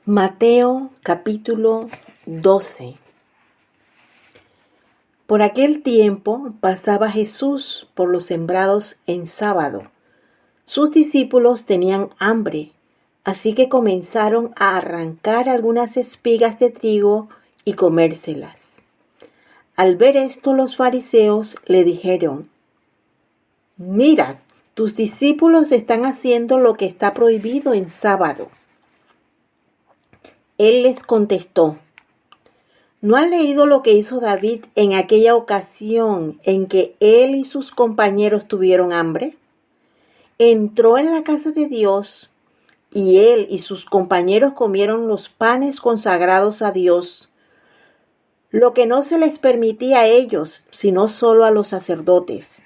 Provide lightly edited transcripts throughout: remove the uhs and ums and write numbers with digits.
Mateo capítulo 12. Por aquel tiempo pasaba Jesús por los sembrados en sábado. Sus discípulos tenían hambre, así que comenzaron a arrancar algunas espigas de trigo y comérselas. Al ver esto, los fariseos le dijeron: «Mira, tus discípulos están haciendo lo que está prohibido en sábado». Él les contestó: ¿no han leído lo que hizo David en aquella ocasión en que él y sus compañeros tuvieron hambre? Entró en la casa de Dios y él y sus compañeros comieron los panes consagrados a Dios, lo que no se les permitía a ellos, sino solo a los sacerdotes.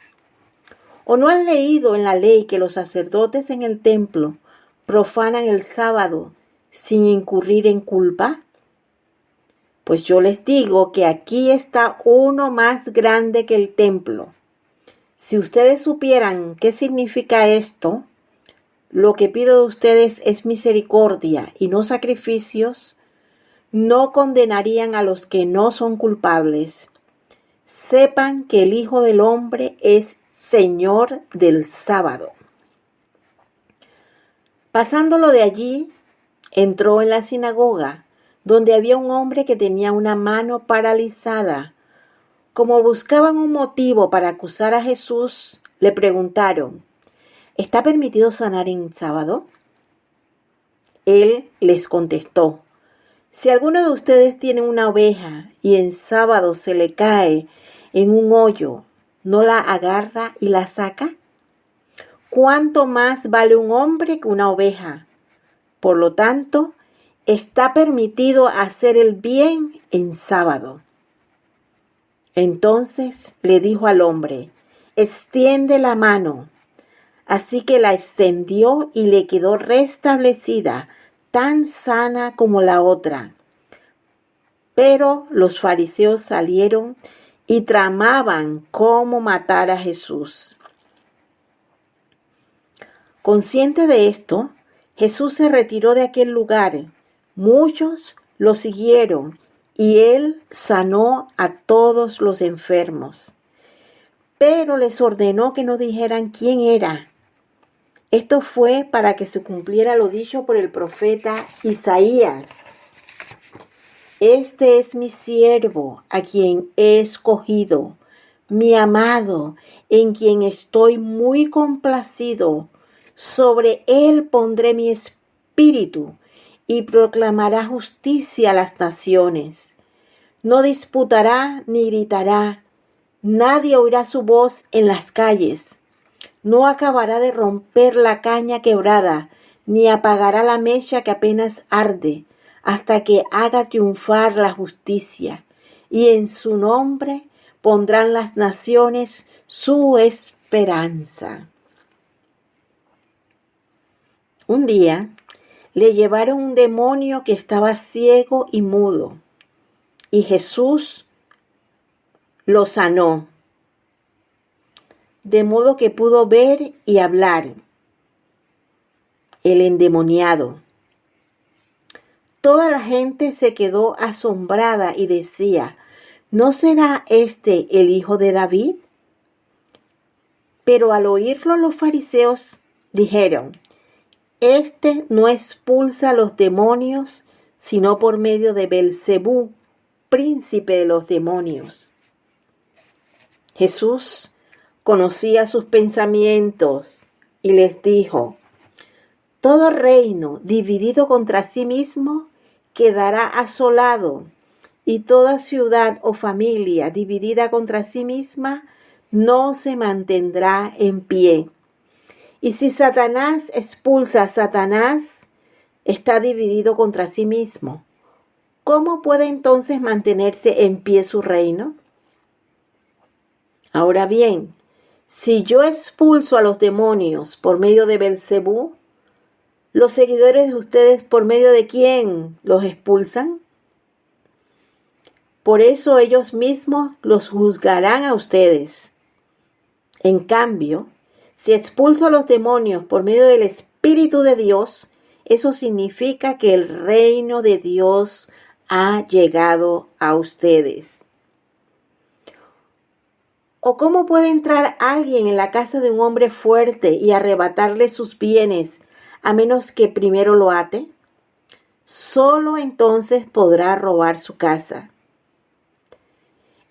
¿O no han leído en la ley que los sacerdotes en el templo profanan el sábado sin incurrir en culpa? Pues yo les digo que aquí está uno más grande que el templo. Si ustedes supieran qué significa esto, lo que pido de ustedes es misericordia y no sacrificios, no condenarían a los que no son culpables. Sepan que el Hijo del Hombre es Señor del sábado. Pasándolo de allí, entró en la sinagoga, donde había un hombre que tenía una mano paralizada. Como buscaban un motivo para acusar a Jesús, le preguntaron: ¿está permitido sanar en sábado? Él les contestó: si alguno de ustedes tiene una oveja y en sábado se le cae en un hoyo, ¿no la agarra y la saca? ¿Cuánto más vale un hombre que una oveja? Por lo tanto, está permitido hacer el bien en sábado. Entonces le dijo al hombre: extiende la mano. Así que la extendió y le quedó restablecida, tan sana como la otra. Pero los fariseos salieron y tramaban cómo matar a Jesús. Consciente de esto, Jesús se retiró de aquel lugar. Muchos lo siguieron y él sanó a todos los enfermos. Pero les ordenó que no dijeran quién era. Esto fue para que se cumpliera lo dicho por el profeta Isaías: este es mi siervo, a quien he escogido, mi amado, en quien estoy muy complacido. Sobre él pondré mi espíritu y proclamará justicia a las naciones. No disputará ni gritará, nadie oirá su voz en las calles. No acabará de romper la caña quebrada, ni apagará la mecha que apenas arde, hasta que haga triunfar la justicia, y en su nombre pondrán las naciones su esperanza. Un día le llevaron un demonio que estaba ciego y mudo, y Jesús lo sanó, de modo que pudo ver y hablar. El endemoniado. Toda la gente se quedó asombrada y decía: ¿no será este el hijo de David? Pero al oírlo los fariseos dijeron: este no expulsa a los demonios, sino por medio de Belcebú, príncipe de los demonios. Jesús conocía sus pensamientos y les dijo: todo reino dividido contra sí mismo quedará asolado, y toda ciudad o familia dividida contra sí misma no se mantendrá en pie. Y si Satanás expulsa a Satanás, está dividido contra sí mismo. ¿Cómo puede entonces mantenerse en pie su reino? Ahora bien, si yo expulso a los demonios por medio de Belcebú, ¿los seguidores de ustedes por medio de quién los expulsan? Por eso ellos mismos los juzgarán a ustedes. En cambio, si expulso a los demonios por medio del Espíritu de Dios, eso significa que el reino de Dios ha llegado a ustedes. ¿O cómo puede entrar alguien en la casa de un hombre fuerte y arrebatarle sus bienes a menos que primero lo ate? Solo entonces podrá robar su casa.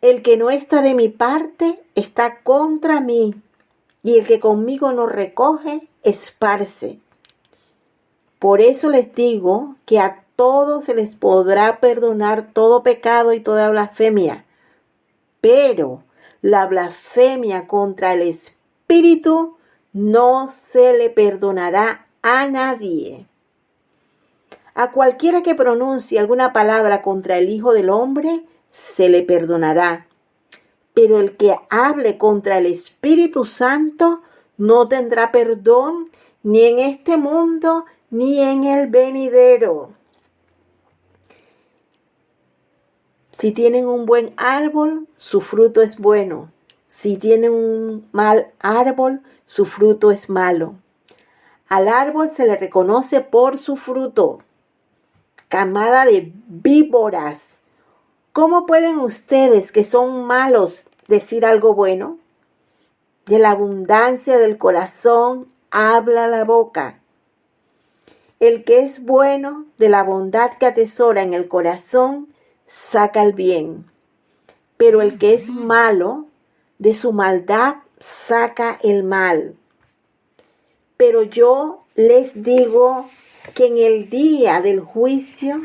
El que no está de mi parte está contra mí, y el que conmigo no recoge, esparce. Por eso les digo que a todos se les podrá perdonar todo pecado y toda blasfemia, pero la blasfemia contra el Espíritu no se le perdonará a nadie. A cualquiera que pronuncie alguna palabra contra el Hijo del Hombre, se le perdonará. Pero el que hable contra el Espíritu Santo no tendrá perdón ni en este mundo ni en el venidero. Si tienen un buen árbol, su fruto es bueno. Si tienen un mal árbol, su fruto es malo. Al árbol se le reconoce por su fruto. Camada de víboras, ¿cómo pueden ustedes, que son malos, decir algo bueno? De la abundancia del corazón habla la boca. El que es bueno, de la bondad que atesora en el corazón, saca el bien. Pero el que es malo, de su maldad saca el mal. Pero yo les digo que en el día del juicio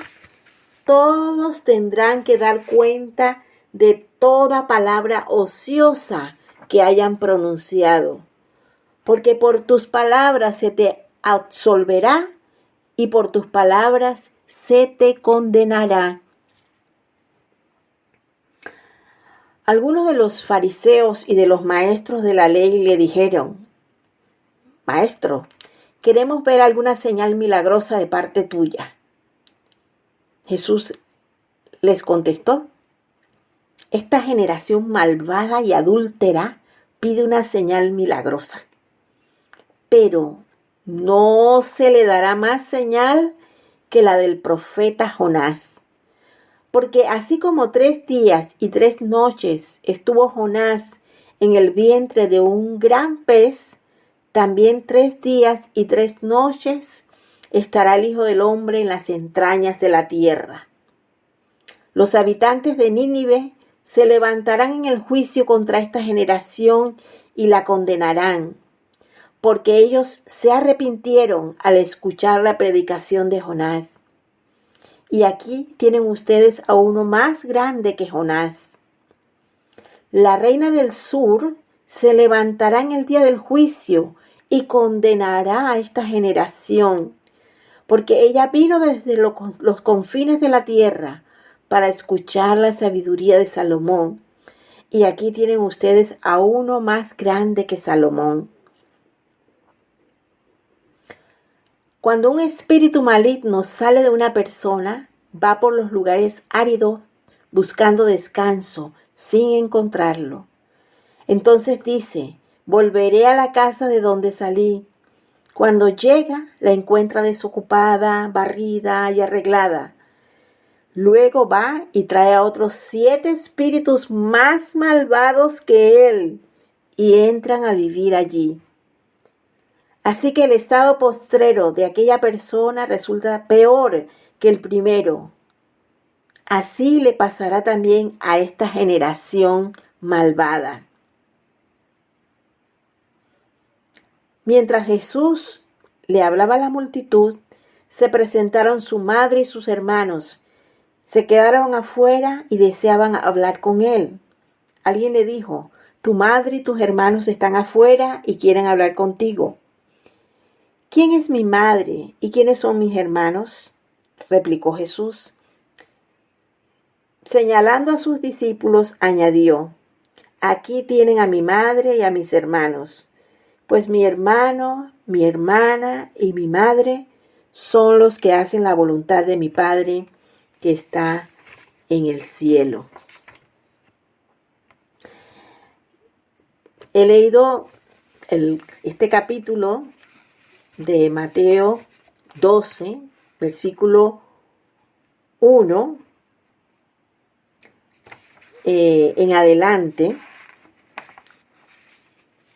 todos tendrán que dar cuenta de toda palabra ociosa que hayan pronunciado, porque por tus palabras se te absolverá y por tus palabras se te condenará. Algunos de los fariseos y de los maestros de la ley le dijeron: Maestro, queremos ver alguna señal milagrosa de parte tuya. Jesús les contestó: Esta generación malvada y adúltera pide una señal milagrosa, pero no se le dará más señal que la del profeta Jonás. Porque así como 3 días y 3 noches estuvo Jonás en el vientre de un gran pez, también 3 días y 3 noches estará el Hijo del Hombre en las entrañas de la tierra. Los habitantes de Nínive se levantarán en el juicio contra esta generación y la condenarán, porque ellos se arrepintieron al escuchar la predicación de Jonás. Y aquí tienen ustedes a uno más grande que Jonás. La reina del sur se levantará en el día del juicio y condenará a esta generación, porque ella vino desde los confines de la tierra para escuchar la sabiduría de Salomón. Y aquí tienen ustedes a uno más grande que Salomón. Cuando un espíritu maligno sale de una persona, va por los lugares áridos buscando descanso sin encontrarlo. Entonces dice: volveré a la casa de donde salí. Cuando llega, la encuentra desocupada, barrida y arreglada. Luego va y trae a otros 7 espíritus más malvados que él y entran a vivir allí. Así que el estado postrero de aquella persona resulta peor que el primero. Así le pasará también a esta generación malvada. Mientras Jesús le hablaba a la multitud, se presentaron su madre y sus hermanos. Se quedaron afuera y deseaban hablar con él. Alguien le dijo: tu madre y tus hermanos están afuera y quieren hablar contigo. ¿Quién es mi madre y quiénes son mis hermanos?, replicó Jesús. Señalando a sus discípulos, añadió: aquí tienen a mi madre y a mis hermanos, pues mi hermano, mi hermana y mi madre son los que hacen la voluntad de mi Padre que está en el cielo. He leído este capítulo de Mateo 12, versículo 1 en adelante.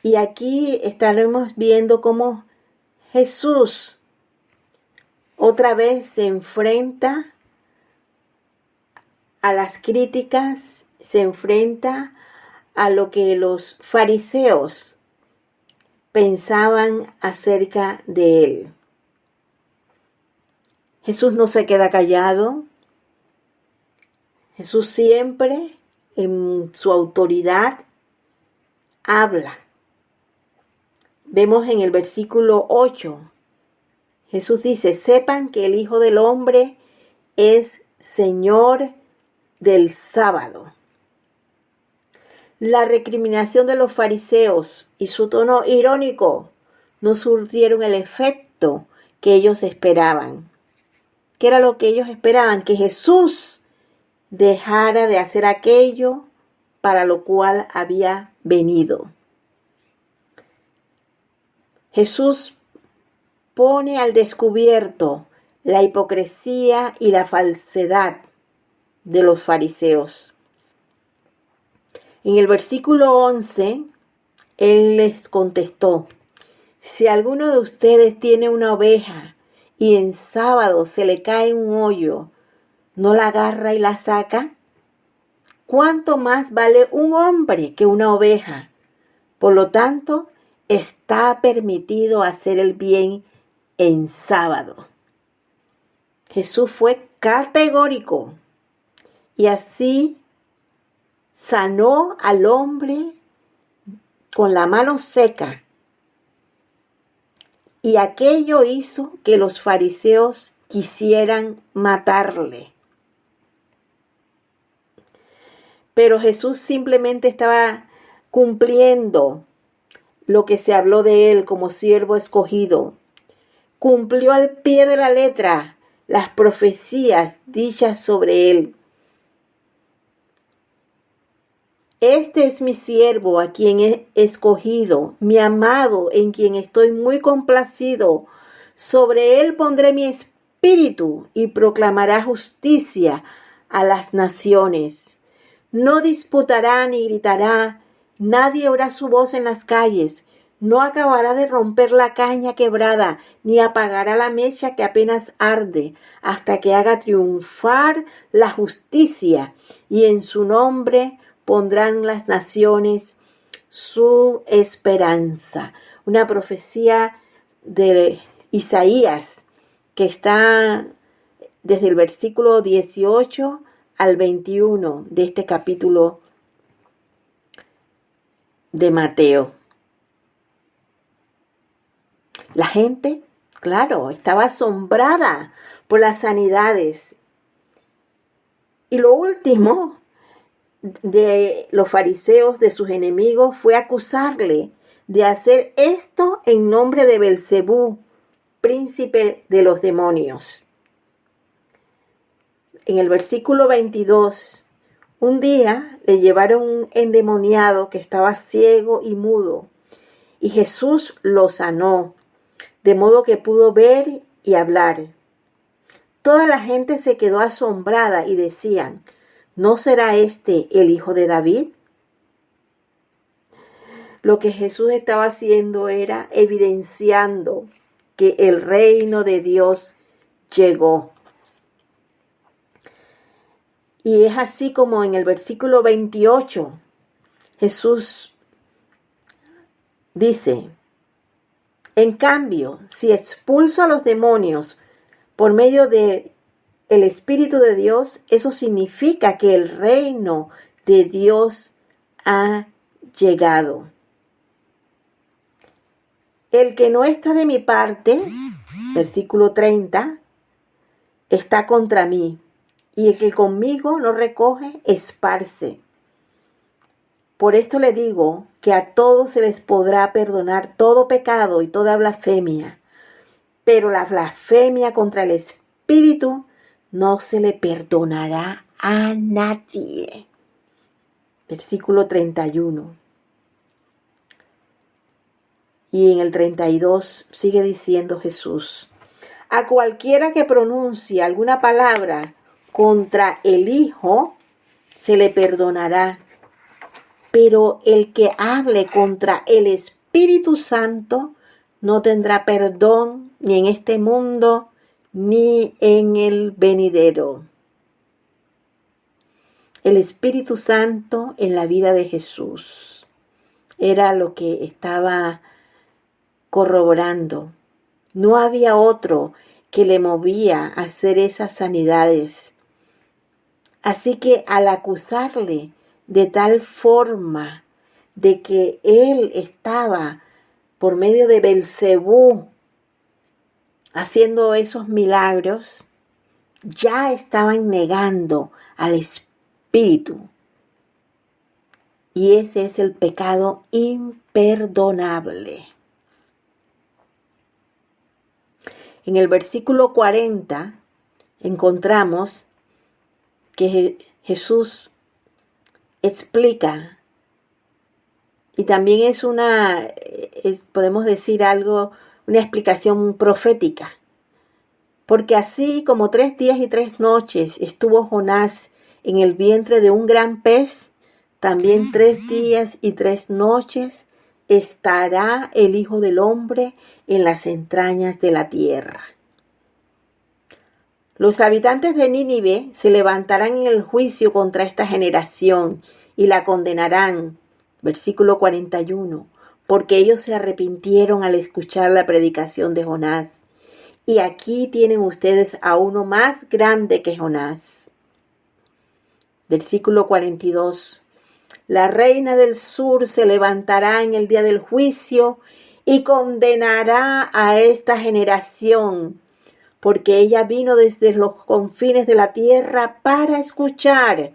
Y aquí estaremos viendo cómo Jesús otra vez se enfrenta a las críticas, se enfrenta a lo que los fariseos pensaban acerca de él. Jesús no se queda callado. Jesús siempre, en su autoridad, habla. Vemos en el versículo 8, Jesús dice: sepan que el Hijo del Hombre es Señor del sábado. La recriminación de los fariseos y su tono irónico no surtieron el efecto que ellos esperaban. ¿Qué era lo que ellos esperaban? Que Jesús dejara de hacer aquello para lo cual había venido. Jesús pone al descubierto la hipocresía y la falsedad de los fariseos. En el versículo 11, Él les contestó: si alguno de ustedes tiene una oveja y en sábado se le cae un hoyo, ¿no la agarra y la saca? ¿Cuánto más vale un hombre que una oveja? Por lo tanto, está permitido hacer el bien en sábado. Jesús fue categórico y así sanó al hombre con la mano seca. Y aquello hizo que los fariseos quisieran matarle. Pero Jesús simplemente estaba cumpliendo lo que se habló de él como siervo escogido. Cumplió al pie de la letra las profecías dichas sobre él. Este es mi siervo a quien he escogido, mi amado en quien estoy muy complacido. Sobre él pondré mi espíritu y proclamará justicia a las naciones. No disputará ni gritará, nadie oirá su voz en las calles. No acabará de romper la caña quebrada, ni apagará la mecha que apenas arde, hasta que haga triunfar la justicia, y en su nombre pondrán las naciones su esperanza. Una profecía de Isaías que está desde el versículo 18 al 21 de este capítulo de Mateo. La gente, claro, estaba asombrada por las sanidades. Y lo último de los fariseos, de sus enemigos, fue acusarle de hacer esto en nombre de Belcebú, príncipe de los demonios. En el versículo 22, un día le llevaron un endemoniado que estaba ciego y mudo, y Jesús lo sanó, de modo que pudo ver y hablar. Toda la gente se quedó asombrada y decían: ¿no será este el hijo de David? Lo que Jesús estaba haciendo era evidenciando que el reino de Dios llegó. Y es así como en el versículo 28 Jesús dice: en cambio, si expulso a los demonios por medio de el Espíritu de Dios, eso significa que el reino de Dios ha llegado. El que no está de mi parte, versículo 30, está contra mí, y el que conmigo no recoge, esparce. Por esto le digo que a todos se les podrá perdonar todo pecado y toda blasfemia, pero la blasfemia contra el Espíritu no se le perdonará a nadie. Versículo 31. Y en el 32 sigue diciendo Jesús: A cualquiera que pronuncie alguna palabra contra el Hijo, se le perdonará. Pero el que hable contra el Espíritu Santo no tendrá perdón ni en este mundo ni en el venidero. El Espíritu Santo en la vida de Jesús era lo que estaba corroborando. No había otro que le movía a hacer esas sanidades. Así que al acusarle de tal forma de que él estaba por medio de Belcebú haciendo esos milagros, ya estaban negando al Espíritu. Y ese es el pecado imperdonable. En el versículo 40 encontramos que Jesús explica, y también podemos decir algo, una explicación profética. Porque así como 3 días y 3 noches estuvo Jonás en el vientre de un gran pez, también 3 días y 3 noches estará el Hijo del Hombre en las entrañas de la tierra. Los habitantes de Nínive se levantarán en el juicio contra esta generación y la condenarán. Versículo 41. Porque ellos se arrepintieron al escuchar la predicación de Jonás. Y aquí tienen ustedes a uno más grande que Jonás. Versículo 42. La reina del sur se levantará en el día del juicio y condenará a esta generación, porque ella vino desde los confines de la tierra para escuchar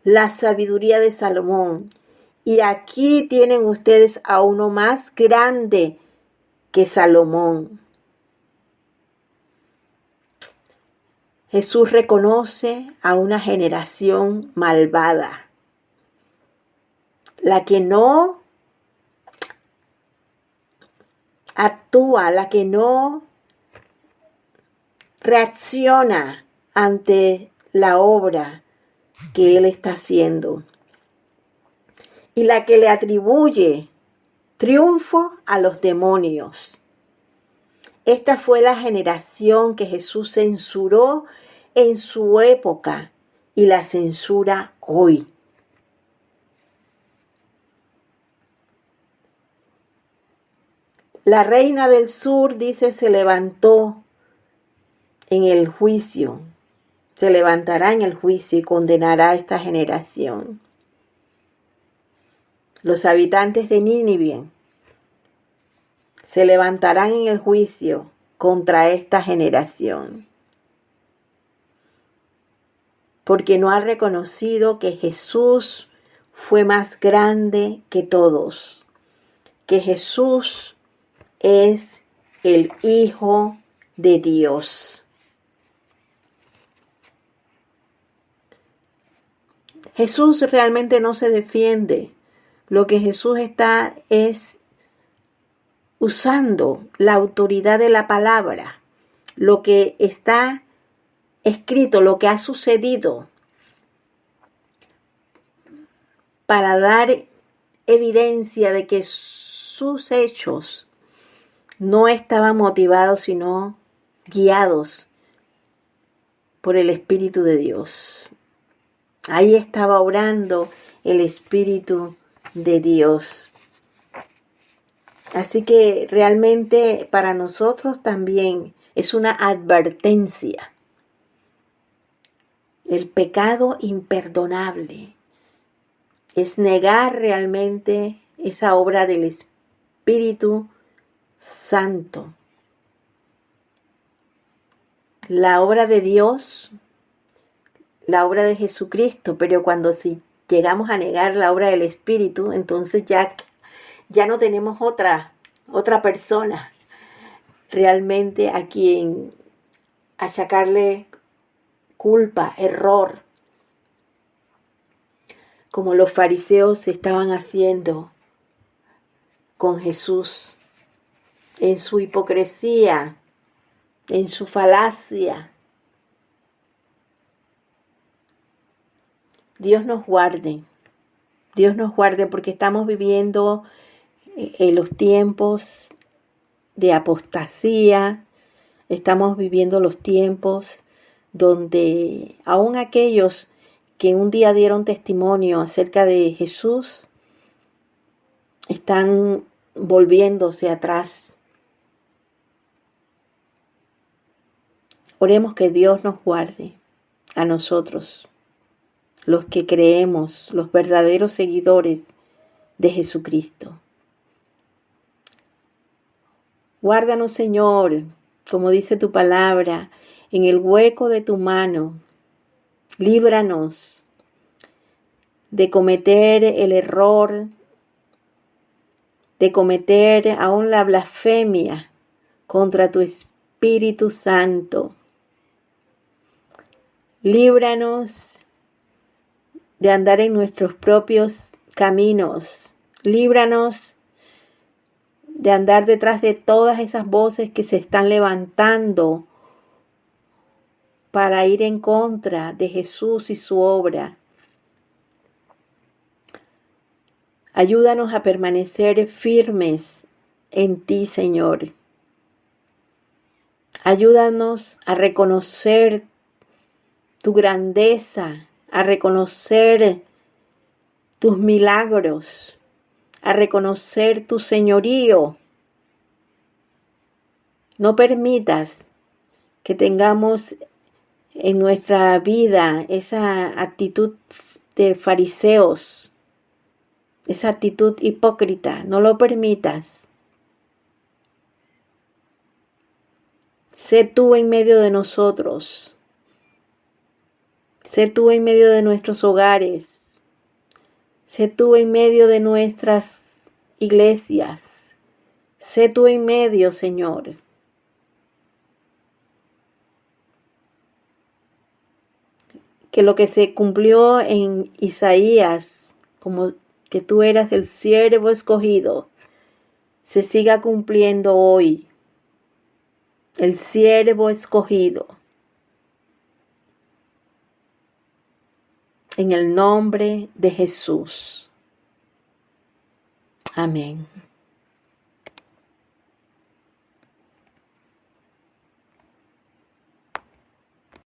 la sabiduría de Salomón. Y aquí tienen ustedes a uno más grande que Salomón. Jesús reconoce a una generación malvada, la que no actúa, la que no reacciona ante la obra que Él está haciendo, y la que le atribuye triunfo a los demonios. Esta fue la generación que Jesús censuró en su época y la censura hoy. La reina del sur, dice, se levantó en el juicio, se levantará en el juicio y condenará a esta generación. Los habitantes de Nínive se levantarán en el juicio contra esta generación, porque no ha reconocido que Jesús fue más grande que todos, que Jesús es el Hijo de Dios. Jesús realmente no se defiende. Lo que Jesús está es usando la autoridad de la palabra, lo que está escrito, lo que ha sucedido, para dar evidencia de que sus hechos no estaban motivados, sino guiados por el Espíritu de Dios. Ahí estaba obrando el Espíritu de Dios. Así que realmente para nosotros también es una advertencia. El pecado imperdonable es negar realmente esa obra del Espíritu Santo. La obra de Dios, la obra de Jesucristo, pero si llegamos a negar la obra del Espíritu, entonces ya no tenemos otra persona realmente a quien achacarle culpa, error, como los fariseos estaban haciendo con Jesús en su hipocresía, en su falacia. Dios nos guarde. Dios nos guarde porque estamos viviendo en los tiempos de apostasía. Estamos viviendo los tiempos donde aún aquellos que un día dieron testimonio acerca de Jesús están volviéndose atrás. Oremos que Dios nos guarde a nosotros, los que creemos, los verdaderos seguidores de Jesucristo. Guárdanos, Señor, como dice tu palabra, en el hueco de tu mano. Líbranos de cometer el error, de cometer aún la blasfemia contra tu Espíritu Santo. Líbranos de andar en nuestros propios caminos. Líbranos de andar detrás de todas esas voces que se están levantando para ir en contra de Jesús y su obra. Ayúdanos a permanecer firmes en ti, Señor. Ayúdanos a reconocer tu grandeza, a reconocer tus milagros, a reconocer tu señorío. No permitas que tengamos en nuestra vida esa actitud de fariseos, esa actitud hipócrita. No lo permitas. Sé tú en medio de nosotros. Sé tú en medio de nuestros hogares. Sé tú en medio de nuestras iglesias. Sé tú en medio, Señor. Que lo que se cumplió en Isaías, como que tú eras el siervo escogido, se siga cumpliendo hoy. El siervo escogido. En el nombre de Jesús. Amén.